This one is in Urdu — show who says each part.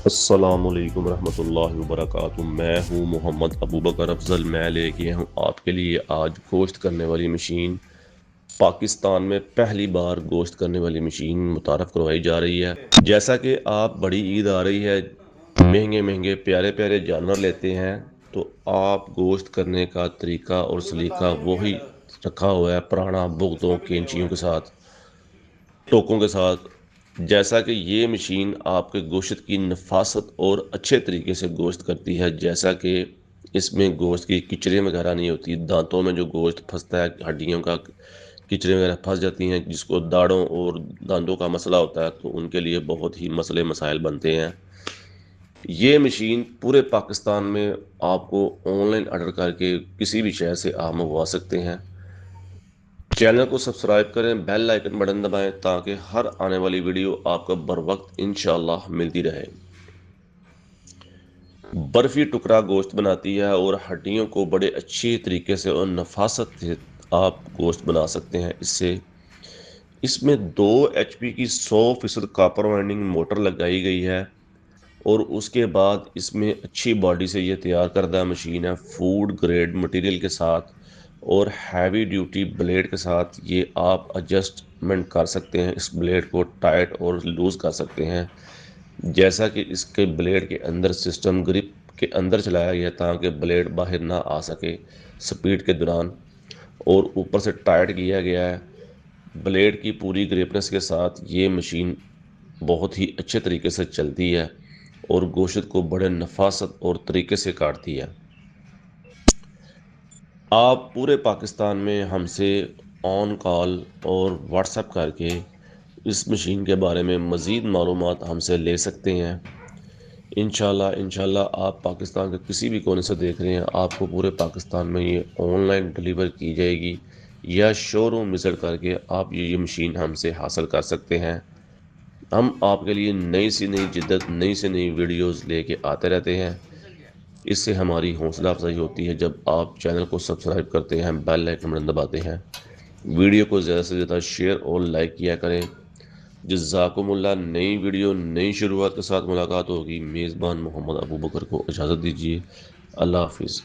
Speaker 1: السلام علیکم ورحمۃ اللہ وبرکاتہ۔ میں ہوں محمد ابو بکر افضل۔ میں لے کے ہوں آپ کے لیے آج گوشت کرنے والی مشین۔ پاکستان میں پہلی بار گوشت کرنے والی مشین متعارف کروائی جا رہی ہے۔ جیسا کہ آپ بڑی عید آ رہی ہے، مہنگے مہنگے پیارے پیارے جانور لیتے ہیں، تو آپ گوشت کرنے کا طریقہ اور سلیقہ وہی رکھا ہوا ہے، پرانا، بغتوں کینچیوں کے ساتھ، ٹوکوں کے ساتھ۔ جیسا کہ یہ مشین آپ کے گوشت کی نفاست اور اچھے طریقے سے گوشت کرتی ہے، جیسا کہ اس میں گوشت کی کچریں وغیرہ نہیں ہوتی، دانتوں میں جو گوشت پھنستا ہے، ہڈیوں کا کچریں وغیرہ پھنس جاتی ہیں، جس کو داڑھوں اور دانتوں کا مسئلہ ہوتا ہے، تو ان کے لیے بہت ہی مسئلے مسائل بنتے ہیں۔ یہ مشین پورے پاکستان میں آپ کو آن لائن آرڈر کر کے کسی بھی شہر سے آپ منگوا سکتے ہیں۔ چینل کو سبسکرائب کریں، بیل آئیکن بٹن دبائیں تاکہ ہر آنے والی ویڈیو آپ کو بر وقت انشاءاللہ ملتی رہے۔ برفی ٹکڑا گوشت بناتی ہے اور ہڈیوں کو بڑے اچھی طریقے سے اور نفاست سے آپ گوشت بنا سکتے ہیں۔ اس میں 2 HP کی 100% کاپر وائنڈنگ موٹر لگائی گئی ہے، اور اس کے بعد اس میں اچھی باڈی سے یہ تیار کردہ مشین ہے، فوڈ گریڈ مٹیریل کے ساتھ اور ہیوی ڈیوٹی بلیڈ کے ساتھ۔ یہ آپ ایڈجسٹمنٹ کر سکتے ہیں، اس بلیڈ کو ٹائٹ اور لوز کر سکتے ہیں، جیسا کہ اس کے بلیڈ کے اندر سسٹم گرپ کے اندر چلایا گیا تاکہ بلیڈ باہر نہ آ سکے سپیڈ کے دوران، اور اوپر سے ٹائٹ کیا گیا ہے بلیڈ کی پوری گریپنس کے ساتھ۔ یہ مشین بہت ہی اچھے طریقے سے چلتی ہے اور گوشت کو بڑے نفاست اور طریقے سے کاٹتی ہے۔ آپ پورے پاکستان میں ہم سے آن کال اور واٹس ایپ کر کے اس مشین کے بارے میں مزید معلومات ہم سے لے سکتے ہیں۔ انشاءاللہ آپ پاکستان کے کسی بھی کونے سے دیکھ رہے ہیں، آپ کو پورے پاکستان میں یہ آن لائن ڈیلیور کی جائے گی، یا شو روم وزٹ کر کے آپ یہ مشین ہم سے حاصل کر سکتے ہیں۔ ہم آپ کے لیے نئی سے نئی جدت، نئی سے نئی ویڈیوز لے کے آتے رہتے ہیں۔ اس سے ہماری حوصلہ افزائی ہوتی ہے جب آپ چینل کو سبسکرائب کرتے ہیں، بیل آئیکن بٹن دباتے ہیں، ویڈیو کو زیادہ سے زیادہ شیئر اور لائک کیا کریں۔ جزاکم اللہ۔ نئی ویڈیو نئی شروعات کے ساتھ ملاقات ہوگی۔ میزبان محمد ابو بکر کو اجازت دیجیے۔ اللہ حافظ۔